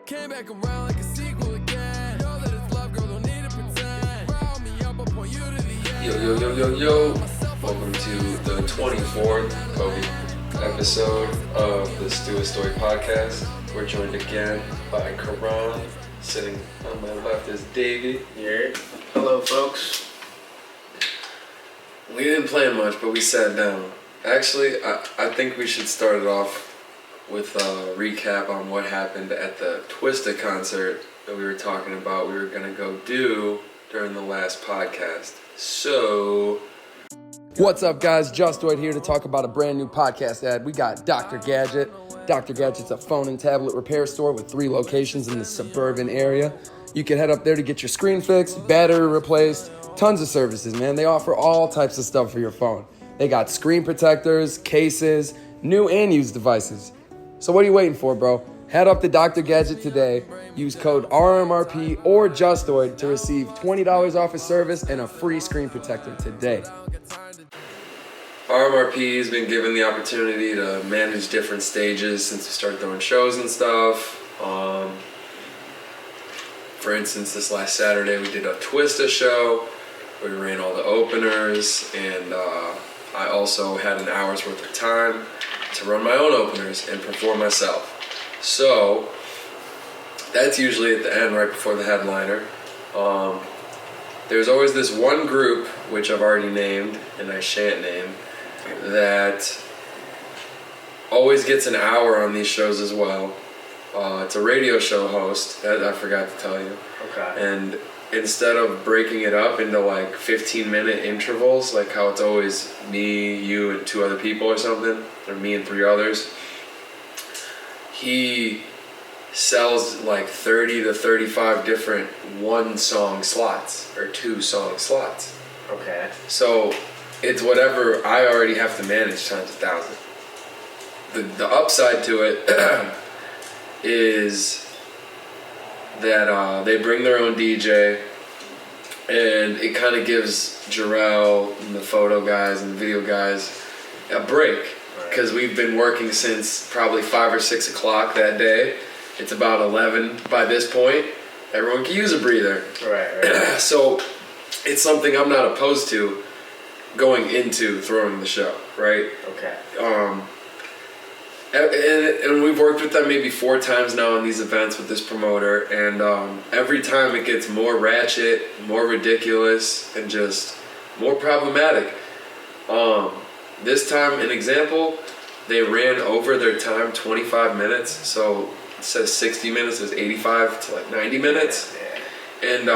Came back around like a sequel again. Know that it's love, girl, don't need to pretend. Round me up, I'll point you to the end. Yo. Welcome to the 24th episode of the Justoid podcast. We're joined again by Karan. Sitting on my left is David. Yeah. Hello, folks. We didn't plan much, but we sat down. Actually, I think we should start it off with a recap on what happened at the Twista concert that we were talking about we were going to go do during the last podcast. So... What's up, guys? Justoid here to talk about a brand new podcast ad. We got Dr. Gadget. Dr. Gadget's a phone and tablet repair store with 3 locations in the suburban area. You can head up there to get your screen fixed, battery replaced, tons of services, man. They offer all types of stuff for your phone. They got screen protectors, cases, new and used devices. So what are you waiting for, bro? Head up to Dr. Gadget today. Use code RMRP or Justoid to receive $20 off a service and a free screen protector today. RMRP has been given the opportunity to manage different stages since we started throwing shows and stuff. For instance, this last Saturday we did a Twista show where we ran all the openers, and I also had an hour's worth of time to run my own openers and perform myself. So that's usually at the end, right before the headliner. There's always this one group, which I've already named and I shan't name, that always gets an hour on these shows as well. It's a radio show host, I forgot to tell you. Okay. And instead of breaking it up into like 15-minute intervals, like how it's always me, you, and 2 other people or something, or me and 3 others, he sells like 30 to 35 different 1-song slots or 2-song slots. Okay. So it's whatever I already have to manage times 1,000. The upside to it is that they bring their own DJ, and it kind of gives Jarrell and the photo guys and the video guys a break, because we've been working since probably 5 or 6 o'clock that day. It's about 11 by this point. Everyone can use a breather. Right. So it's something I'm not opposed to going into throwing the show, right? Okay. And we've worked with them maybe 4 times now on these events with this promoter, and every time it gets more ratchet, more ridiculous, and just more problematic. This time, an example, they ran over their time 25 minutes, so it says 60 minutes, is 85 to like 90 minutes. Yeah. And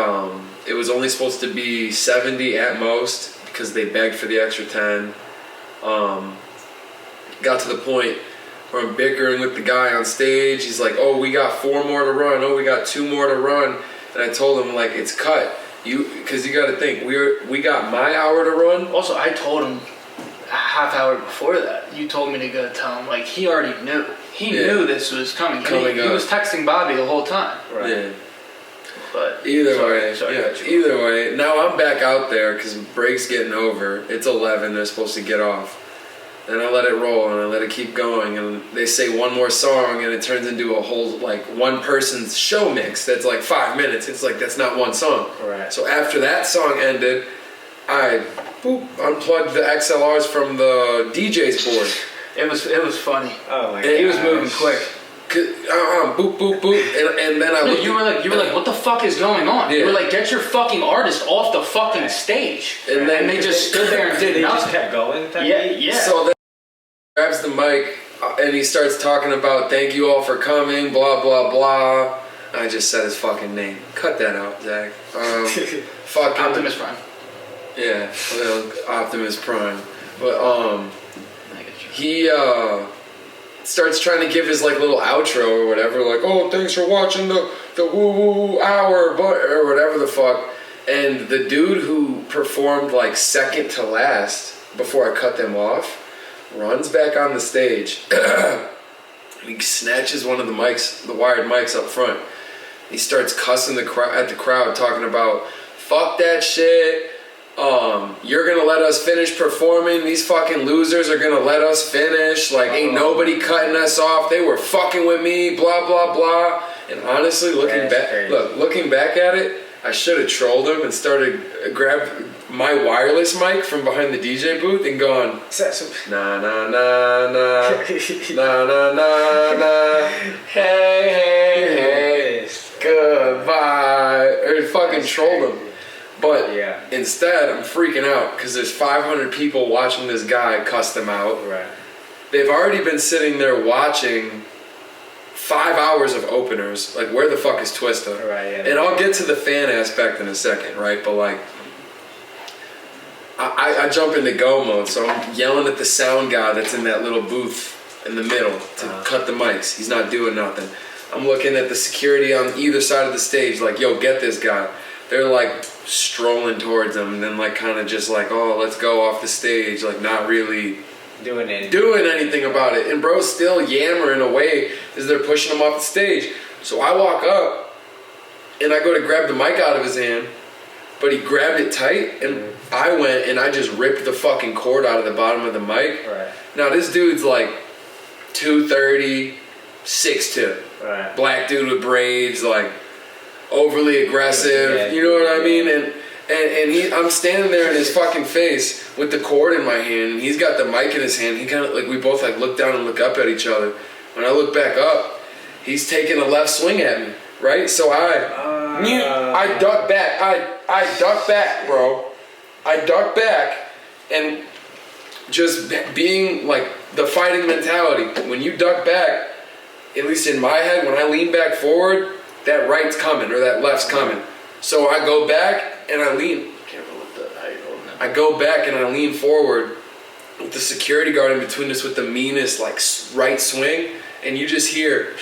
it was only supposed to be 70 at most, because they begged for the extra 10. Got to the point where I'm bickering with the guy on stage. He's like, oh, we got 4 more to run. Oh, we got 2 more to run. And I told him, like, it's cut. Because you got to think, we got my hour to run. Also, I told him a half hour before that. You told me to go tell him. Like, he already knew. He knew this was coming. He was texting Bobby the whole time. Right. Yeah. But Either way, now I'm back out there because break's getting over. It's 11, they're supposed to get off. And I let it roll and I let it keep going, and they say one more song and it turns into a whole, like, one person's show mix that's like 5 minutes. It's like, that's not one song. Right. So after that song ended, I unplugged the XLRs from the DJ's board. it was funny. Oh my god. He was moving quick. Boop, boop, boop, and then I You were like, what the fuck is going on? Yeah. You were like, get your fucking artist off the fucking stage. And then they just stood there and did They nothing. just kept going? Yeah. So then he grabs the mic and he starts talking about thank you all for coming, blah, blah, blah. I just said his fucking name. Cut that out, Zach. Fucking Optimus Prime. Yeah, well, Optimus Prime. But I get you. he starts trying to give his like little outro or whatever, like, oh, thanks for watching the woo hour, or whatever the fuck. And the dude who performed like second to last before I cut them off runs back on the stage. He snatches one of the mics, the wired mics up front. He starts cussing at the crowd, talking about, fuck that shit. You're gonna let us finish performing. These fucking losers are gonna let us finish. Like, ain't nobody cutting us off. They were fucking with me, blah, blah, blah. And honestly, looking back at it, I should have trolled him and grabbed my wireless mic from behind the DJ booth and gone, na na na na, na na na na, hey, goodbye, or fucking trolled him. But instead, I'm freaking out because there's 500 people watching this guy cuss them out. Right. They've already been sitting there watching 5 hours of openers. Like, where the fuck is Twista? Right, yeah. And I'll get to the fan aspect in a second, right? But like, I jump into go mode, so I'm yelling at the sound guy that's in that little booth in the middle to cut the mics. He's not doing nothing. I'm looking at the security on either side of the stage, like, yo, get this guy. They're like strolling towards him, and then like kind of just like, oh, let's go off the stage, like not really doing anything about it. And bro's still yammering away as they're pushing him off the stage. So I walk up and I go to grab the mic out of his hand, but he grabbed it tight, and I went and I just ripped the fucking cord out of the bottom of the mic. Right. Now this dude's like 230, 6'2", right. Black dude with braids, like overly aggressive, you know what I mean? And I'm standing there in his fucking face with the cord in my hand, and he's got the mic in his hand. He kind of like, we both like look down and look up at each other. When I look back up, he's taking a left swing at me, right? So I duck back. I duck back, bro. I duck back, and just being like the fighting mentality. When you duck back, at least in my head, when I lean back forward, that right's coming or that left's coming. So I go back and I lean. Careful with the how you're holding it. I go back and I lean forward with the security guard in between us with the meanest like right swing, and you just hear,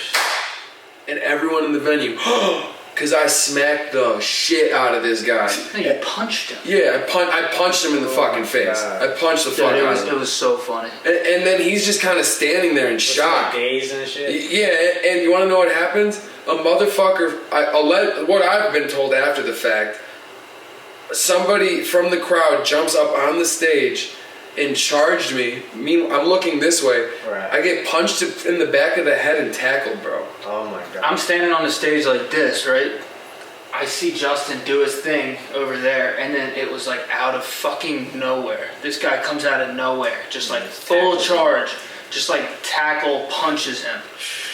and everyone in the venue, because I smacked the shit out of this guy. No, you punched him. Yeah, I punched him in the fucking face. God. I punched the fuck out of him. It was so funny. And then he's just kind of standing there in shock. Days and shit. Yeah, and you want to know what happens? A motherfucker, what I've been told after the fact, somebody from the crowd jumps up on the stage and charged me. I'm looking this way. Right. I get punched in the back of the head and tackled, bro. Oh my god. I'm standing on the stage like this, right? I see Justin do his thing over there, and then it was like out of fucking nowhere. This guy comes out of nowhere, just like full charge, just like tackle punches him,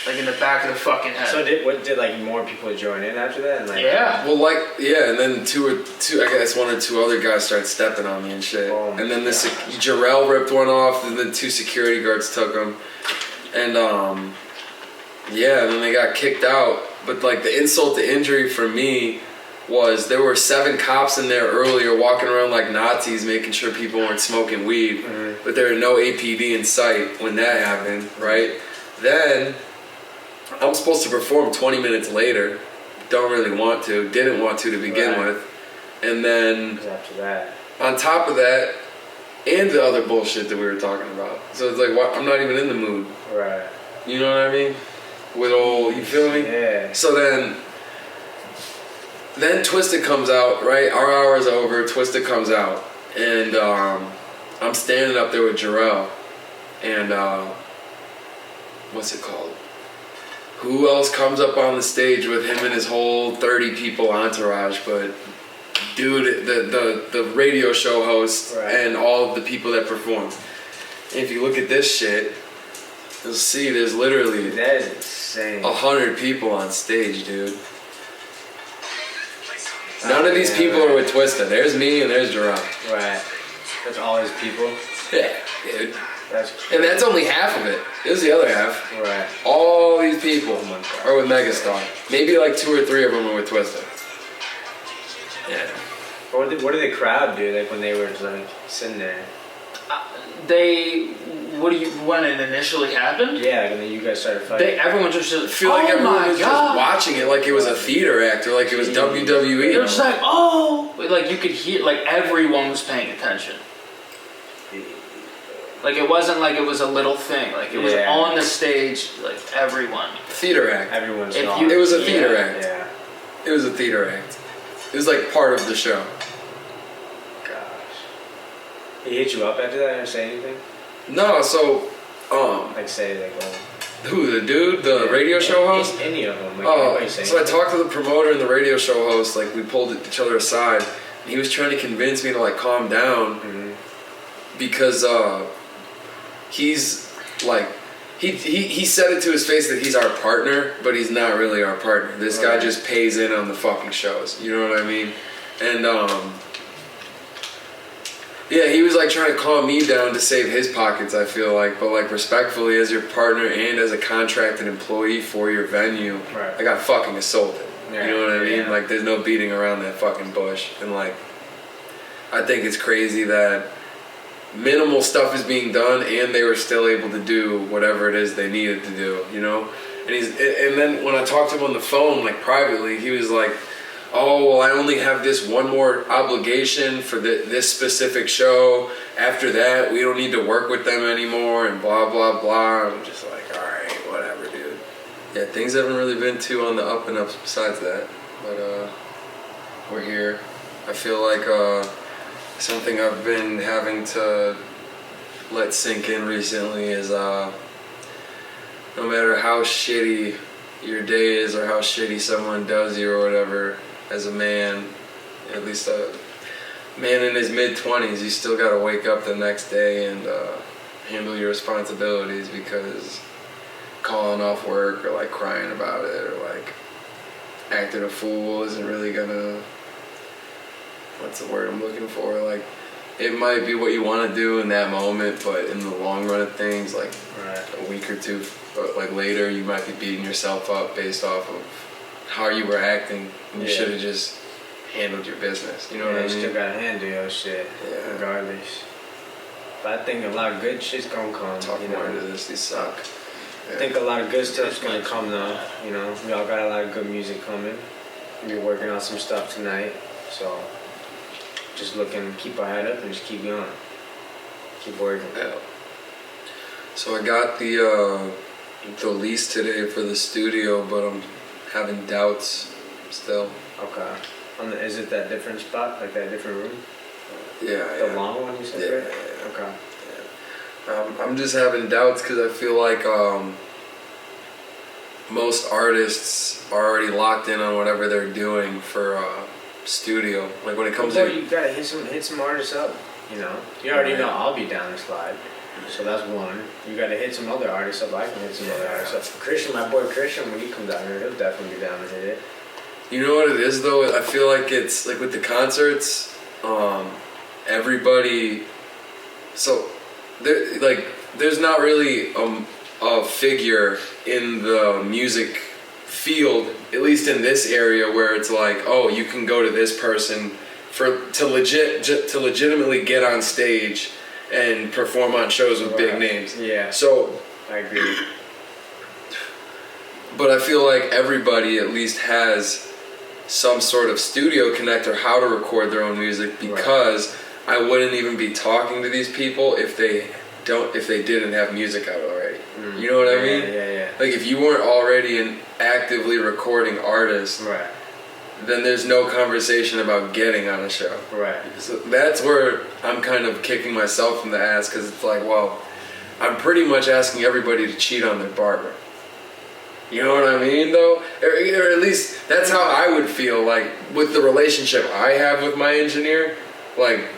like in the back of the fucking head. So did like more people join in after that? And like, yeah. Well, and then two, I guess one or two other guys started stepping on me and shit. Oh my and then Jarrell ripped one off, and then 2 security guards took him. And and then they got kicked out. But like the insult to injury for me was there were 7 cops in there earlier walking around like Nazis making sure people weren't smoking weed. Mm-hmm. But there were no APD in sight when that happened, right? Then I'm supposed to perform 20 minutes later. Didn't want to begin with. And then after that, on top of that, and the other bullshit that we were talking about. So it's like, I'm not even in the mood. right? You know what I mean? With all, you feel me? Yeah. So then Twista comes out, right? Our hour's over, Twista comes out. And I'm standing up there with Jarrell. And what's it called? Who else comes up on the stage with him and his whole 30 people entourage, but dude, the radio show host, right, and all of the people that perform. And if you look at this shit, you'll see there's literally that is insane. 100 people on stage, dude. None of these people are with Twista. There's me and there's Jerome. Right. That's all his people. Yeah, dude. That's crazy. And that's only half of it. Here's the other half. Right. All these people Oh my God. are with Megastar. Maybe like 2 or 3 of them are with Twista. Yeah. What did the crowd do like when they were like sitting there? When it initially happened? Yeah, like, when you guys started fighting. Everyone just I feel like everyone was just watching it like it was a theater act or like it was WWE. It was like, oh! Like you could hear, like everyone was paying attention. Like it wasn't like it was a little thing. Like it was on the stage, like everyone. Theater act. Everyone's It was a theater act. Yeah. It was a theater act. It was like part of the show. Gosh. He hit you up after that or say anything? No, so Like say like, oh. Who, the dude, the radio show host? Any of them. Like, Oh, so I talked to the promoter and the radio show host. Like, we pulled each other aside, and he was trying to convince me to like calm down because he's like he said it to his face that he's our partner, but he's not really our partner. This guy just pays in on the fucking shows. You know what I mean? And yeah, he was like trying to calm me down to save his pockets, I feel like, but like respectfully as your partner and as a contracted employee for your venue, I got fucking assaulted. You know what I mean? Yeah. Like there's no beating around that fucking bush. And like, I think it's crazy that minimal stuff is being done and they were still able to do whatever it is they needed to do, you know? And then when I talked to him on the phone, like privately, he was like, oh, well, I only have this one more obligation for this specific show. After that, we don't need to work with them anymore, and blah, blah, blah. I'm just like, all right, whatever, dude. Yeah, things haven't really been too on the up and up besides that. But we're here. I feel like something I've been having to let sink in recently is no matter how shitty your day is or how shitty someone does you or whatever, as a man, at least a man in his mid-20s, you still gotta wake up the next day and handle your responsibilities, because calling off work or like crying about it or like acting a fool isn't really gonna, what's the word I'm looking for, like it might be what you want to do in that moment, but in the long run of things, like a week or two like later, you might be beating yourself up based off of how you were acting, and you should have just handled your business. You know what I mean? You still gotta handle your shit, regardless. But I think a lot of good shit's gonna come. Talk more into this. These suck. I think a lot of good stuff's gonna come though. You know, we all got a lot of good music coming. We're working on some stuff tonight, so just keep our head up and just keep going, keep working. Yeah. So I got the lease today for the studio, but I'm having doubts still. Okay. Is it that different spot, like that different room? Yeah. The long one you said? Yeah. Right? Okay. Yeah. I'm just having doubts because I feel like most artists are already locked in on whatever they're doing for studio. Like when it comes to, you gotta hit some artists up. You know, you already know I'll be down to slide. So that's one. You gotta hit some other artists up. I can hit some other artists up. Christian, my boy Christian, when he comes out here, he'll definitely be down to hit it. You know what it is though? I feel like it's like with the concerts, everybody. So there's not really a figure in the music field, at least in this area, where it's like, oh, you can go to this person to legitimately get on stage and perform on shows with big names. Yeah. So I agree. But I feel like everybody at least has some sort of studio connect or how to record their own music, because I wouldn't even be talking to these people if they didn't have music out already. You know what I mean? Yeah. Like if you weren't already an actively recording artist, then there's no conversation about getting on a show. Right. So that's where I'm kind of kicking myself in the ass, because it's like, well, I'm pretty much asking everybody to cheat on their barber. You know what I mean, though? Or at least that's how I would feel, like, with the relationship I have with my engineer. Like,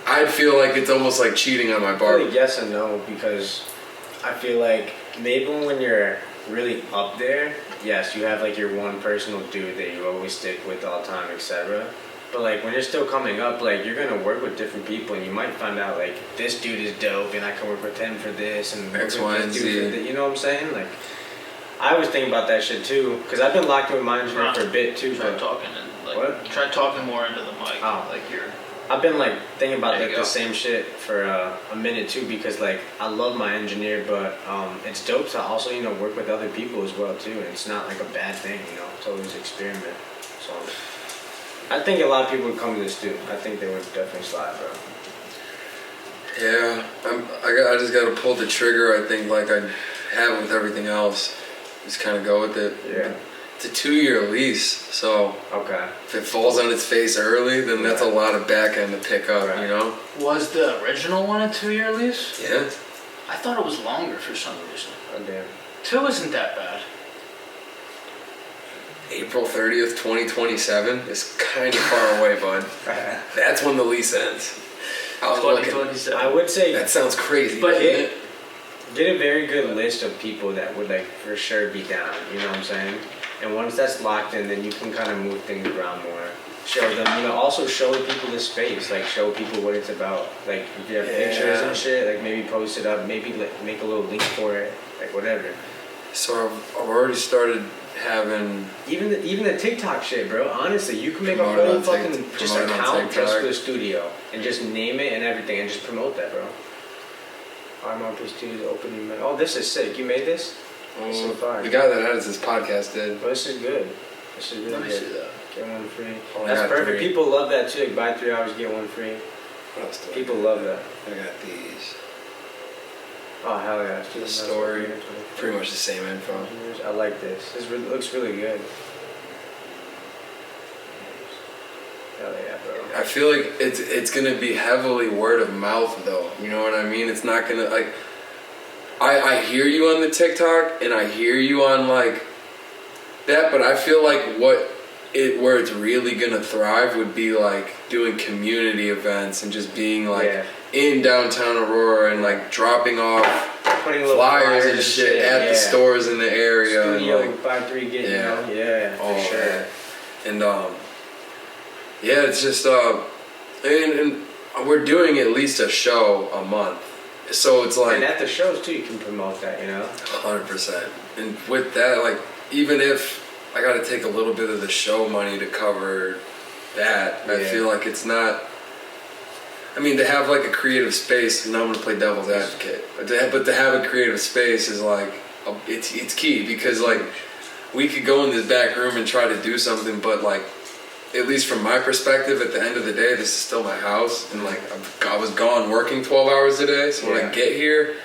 I'd feel like it's almost like cheating on my barber. Really yes and no, because I feel like maybe when you're really up there, yes, you have like your one personal dude that you always stick with all the time, etc. But like when you're still coming up, like you're gonna work with different people, and you might find out like this dude is dope, and I can work with him for this, and X, work Y, with and this dude for Z. that. You know what I'm saying? Like I was thinking about that shit too, because I've been locked in with my engineer for a bit too. Try But talking and like what? Try talking more into the mic. Oh. Like you're. I've been like thinking about There you the go. same shit for a minute too, because like I love my engineer, but it's dope to also work with other people as well too, and it's not like a bad thing, it's always experiment. So I think a lot of people would come to this too. I think they would definitely slide, bro. Yeah, I just gotta pull the trigger. I think like I have with everything else, just kind of go with it. Yeah. It's a 2-year lease, so Okay. if it falls on its face early, then that's a lot of back end to pick up, Right. you know? Was the original one a 2-year lease? Yeah. I thought it was longer for some reason. Oh, damn. 2 isn't that bad. April 30th, 2027 is kind of far away, bud. That's when the lease ends. I was looking. 2027. I would say That sounds crazy, But doesn't it? get a very good list of people that would like for sure be down. You know what I'm saying? And once that's locked in, then you can kind of move things around more. Show them, you know, also show people the space, like show people what it's about. Like if you have pictures and shit, like maybe post it up, maybe like, make a little link for it, like whatever. So I've already started having. Even the TikTok shit, bro. Honestly, you can make Promote a it whole on fucking just promote it on account just TikTok. for the studio and just name it and everything and just promote that, bro. RMRP Studios opening. Oh, this is sick. You made this? This is fire. The guy that edits this podcast did. But this is good. This is Let really me see good. that. Get one free. Oh, I That's got perfect. 3. People love that too. Like, buy 3 hours, get one free. What else do I People got? love that. I got these. Oh hell yeah! The story. Pretty much the same info. I like this. This looks really good. Hell yeah, bro. I feel like it's gonna be heavily word of mouth though. You know what I mean? It's not gonna like. I hear you on the TikTok and I hear you on like that, but I feel like where it's really gonna thrive would be like doing community events and just being like in downtown Aurora and like dropping off Putting little flyers and shit at the stores in the area. Studio and, like, 5-3 get for sure. man. And yeah, it's just and we're doing at least a show a month, so it's like And at the shows too, you can promote that, you know. 100%. And with that, like even if I got to take a little bit of the show money to cover that, I feel like it's not. I mean, to have like a creative space, and I'm gonna play devil's advocate, but to have a creative space is like it's key because like we could go in this back room and try to do something, but like at least from my perspective, at the end of the day, this is still my house, and like I was gone working 12 hours a day, so when I get here,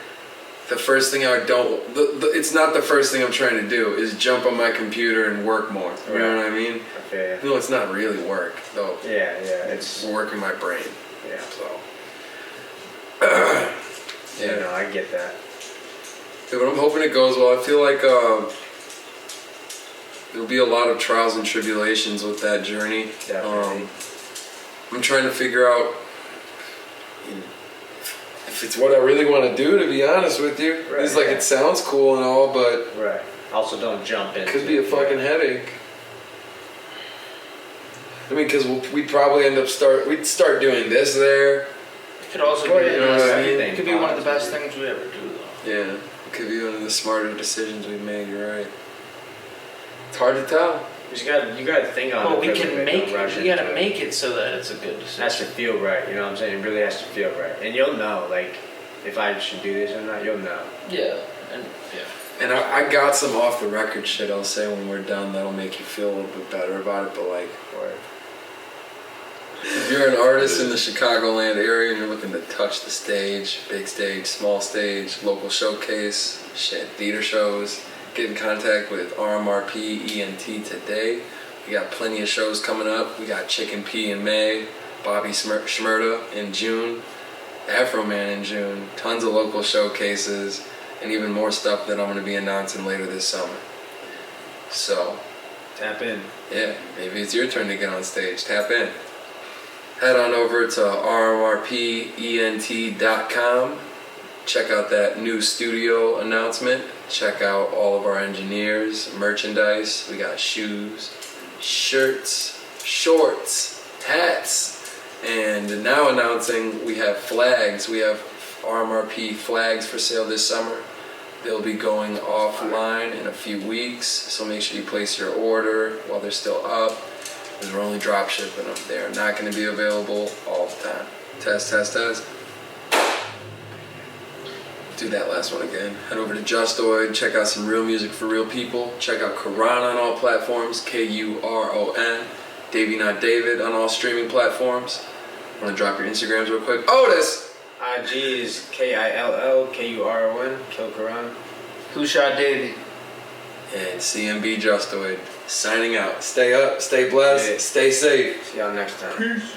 the first thing it's not the first thing I'm trying to do is jump on my computer and work more. You know what I mean? Okay. No, it's not really work though. Yeah, it's working my brain. yeah. So. Yeah, no, I get that. Yeah, but I'm hoping it goes well. I feel like there'll be a lot of trials and tribulations with that journey. Definitely. I'm trying to figure out if it's what I really want to do, to be honest with you. Right, It's like it sounds cool and all, but Right. Also, don't jump in. it could be a fucking headache. I mean, because we'd probably we'd start doing this there. It could also Well, be, you know what I mean? it could be one of the best things we ever do, though. Yeah, it could be one of the smarter decisions we've made. You're right. It's hard to tell. You gotta think on it. Well, we because can don't make rush it. We gotta into it. make it so that it's a good It has to decision. feel right. You know what I'm saying? It really has to feel right, and you'll know, like, if I should do this or not. You'll know. Yeah, and yeah. And I got some off the record shit I'll say when we're done that'll make you feel a little bit better about it, but like, Or if you're an artist in the Chicagoland area and you're looking to touch the stage, big stage, small stage, local showcase, shit, theater shows, get in contact with RMRP ENT today. We got plenty of shows coming up. We got Chicken P in May, Bobby Shmurda in June, Afro Man in June, tons of local showcases, and even more stuff that I'm going to be announcing later this summer. So, tap in. yeah, maybe it's your turn to get on stage. Tap in. Head on over to rmrpent.com. Check out that new studio announcement. Check out all of our engineers, merchandise. We got shoes, shirts, shorts, hats, and now announcing we have flags. We have RMRP flags for sale this summer. They'll be going offline in a few weeks, so make sure you place your order while they're still up. Because we're only drop shipping them. They're not going to be available all the time. Test, test, test. Do that last one again. Head over to Justoid. Check out some real music for real people. Check out Kuron on all platforms. Kuron. Davey Not David on all streaming platforms. Want to drop your Instagrams real quick? Otis! IG is KILLKURON. Kill Quran. Who shot Davey? And CMB Justoid. Signing out. Stay up, stay blessed, stay safe. See y'all next time. Peace.